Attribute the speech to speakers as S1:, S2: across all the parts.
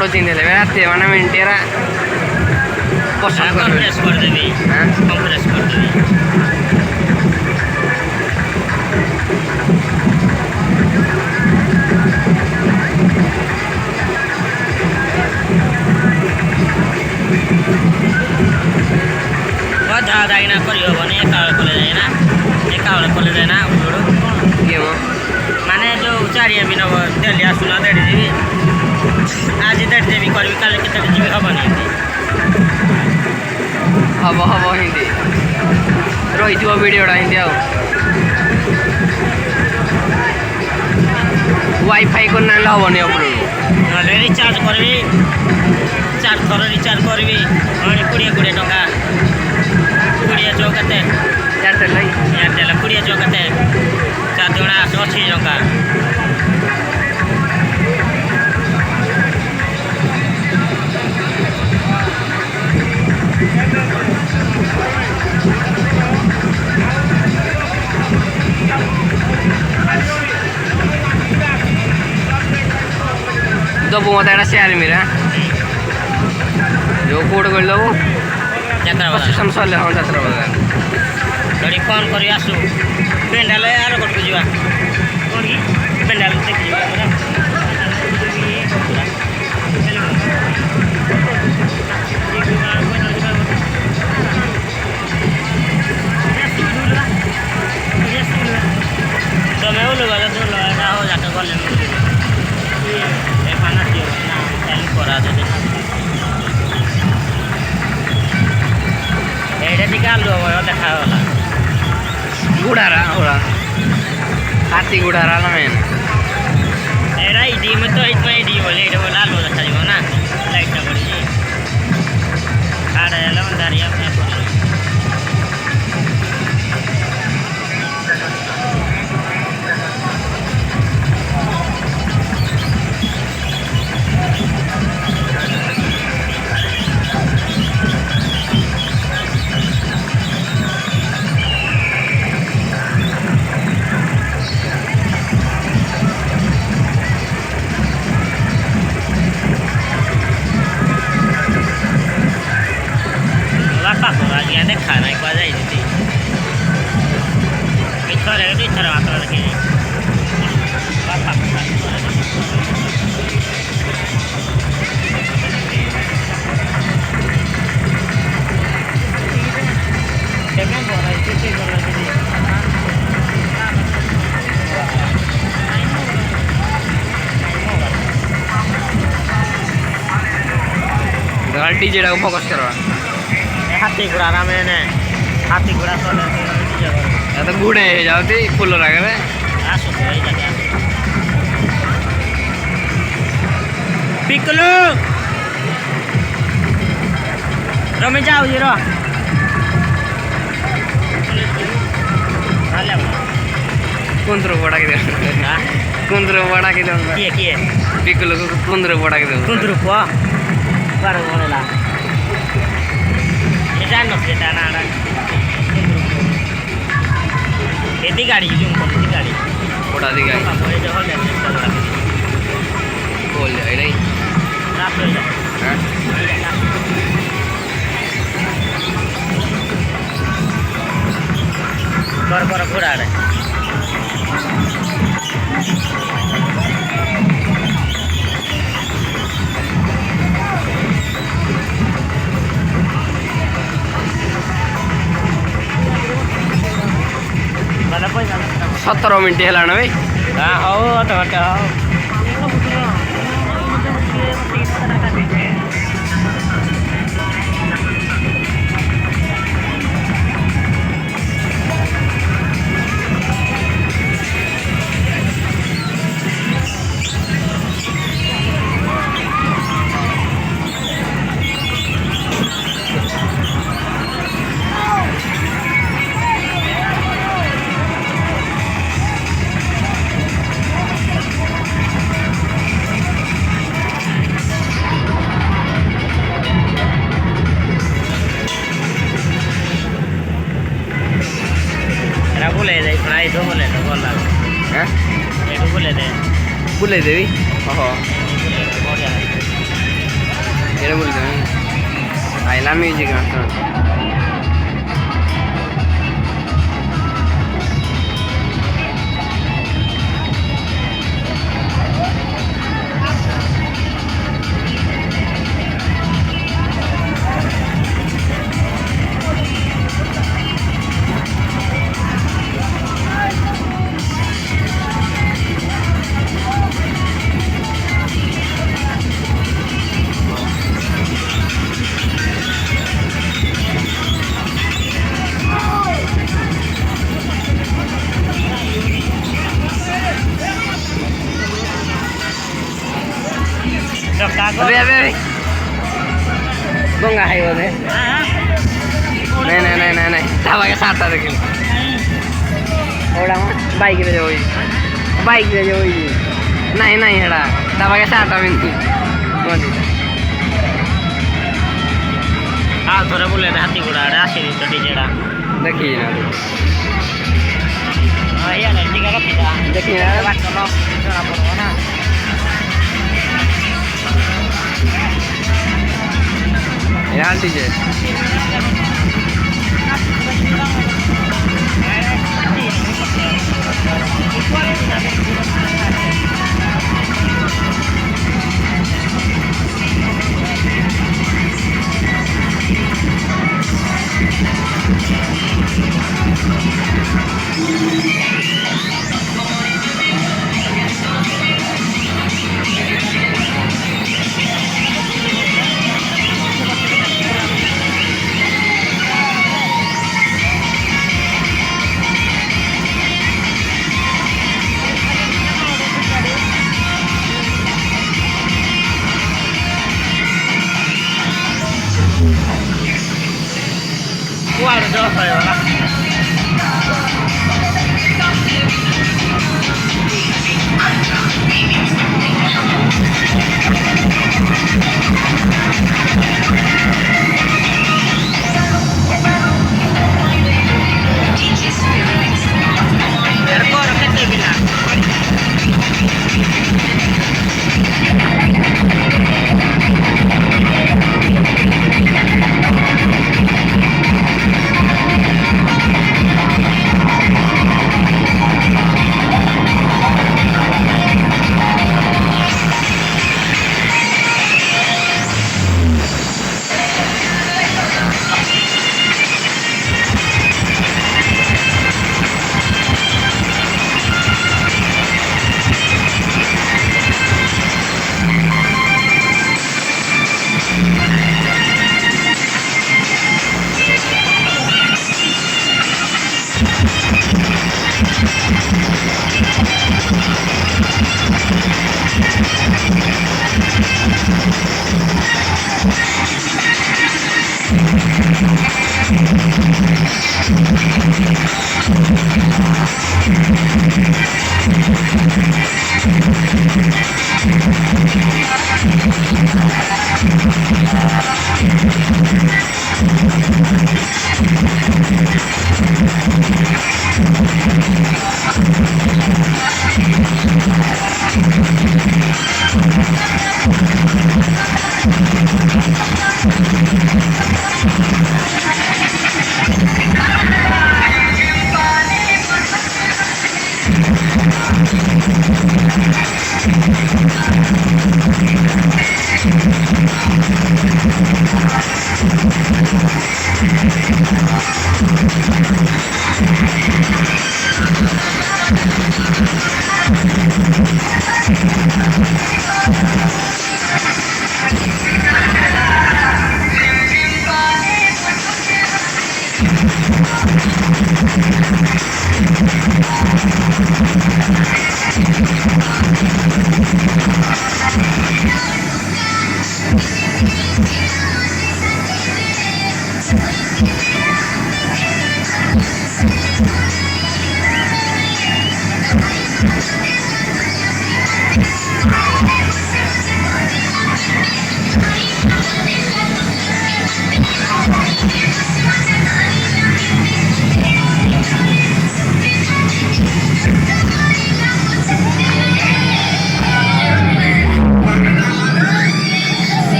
S1: Photo चिन्ह देवे राते माने मिनटेरा पसंद
S2: कंप्रेस कर देबी
S1: हां
S2: कंप्रेस कर देबी बधा दाइना करियो भने एकाउल खोले जाएना उडो
S1: के हो
S2: माने जो चारिया बिना देलिया सुना देडी जीवी आज देडी देवी करबी काले केते जीवी हबनी
S1: हब हिंदी रही वीडियोटा हिंदी आओ वाईफाई को ना हबनी अपलोड
S2: नले रिचार्ज करबी 4 थर रिचार्ज करबी अनि 20 टका 20 चौकते
S1: एयरटेल
S2: एयरटेल 20 चौकते 4 दुना 80 टका
S1: दबु मत एटा शेयर मेरा जो कोड कर दबु
S2: यात्रा
S1: सिस्टम सले हम यात्रा बजा
S2: गड़ी फोन करी आसु पेंडाल आरो कोट को जीवा कोन की पेंडाल देख जीवा हमरा समय वो लोग तो लगा हो जाके बोले ये खाना दियो ना टाइम करा दे एडा निकाल लो वो देखा वाला
S1: गुड़ारा होला हाथी गुड़ारा ना मैन
S2: एडा इडी में तो इतना इडी बोले एडा लाल हो देखा जीवा ना लाइट ना पड़ी जी आड़ा एला मंदारिया में खाना एक बार आई थी इधर है इधर आता लगे बापा क्या बोल रहा है किसी बोल रहा है
S1: गाड़ी जेड़ा को फोकस करवा
S2: हाथी घोड़ा रामेने हाथी घोड़ा चले
S1: या तो गुड़े जाते फुल लगे रे
S2: आसो कोई जगह पिकलो रमे जाओ ये रो हाले
S1: कुंद्रो बड़ा के दे
S2: हां
S1: कुंद्रो बड़ा के दे
S2: किए
S1: पिकलो को कुंद्रो बड़ा के दे
S2: कुंद्रो को बारो बोलेला जानो से दाना आड़ा एदी गाड़ी जुम को एदी गाड़ी
S1: बड़ा दी गाड़ी
S2: ये जो हो गया
S1: बोल जाए नहीं
S2: रात हो जाए
S1: हां
S2: पर घोड़ा रे वाला पैसा
S1: 17 मिनट हेलाना भाई
S2: हां हो तो हटा
S1: बुले देवी ओहो एवढं बोलतो आईला म्युझिक असतं अबे अबे अबे गंगा है वो नहीं तवा के साथ आता देखिए ओड़ा बाइक ले जाओ नहीं हेड़ा तवा के साथ आ बिंदी
S2: हाँ थोड़ा बोले हाथी घोड़ा राशि तो डीजेड़ा
S1: देखिए ना
S2: हाँ ये ना टिका का पिता
S1: देखिए ना
S2: बात करो थोड़ा बोलो ना
S1: यार DJ
S2: Guarda, ce la fai ora. Ancora che devi là?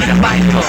S1: Pinapahit ko.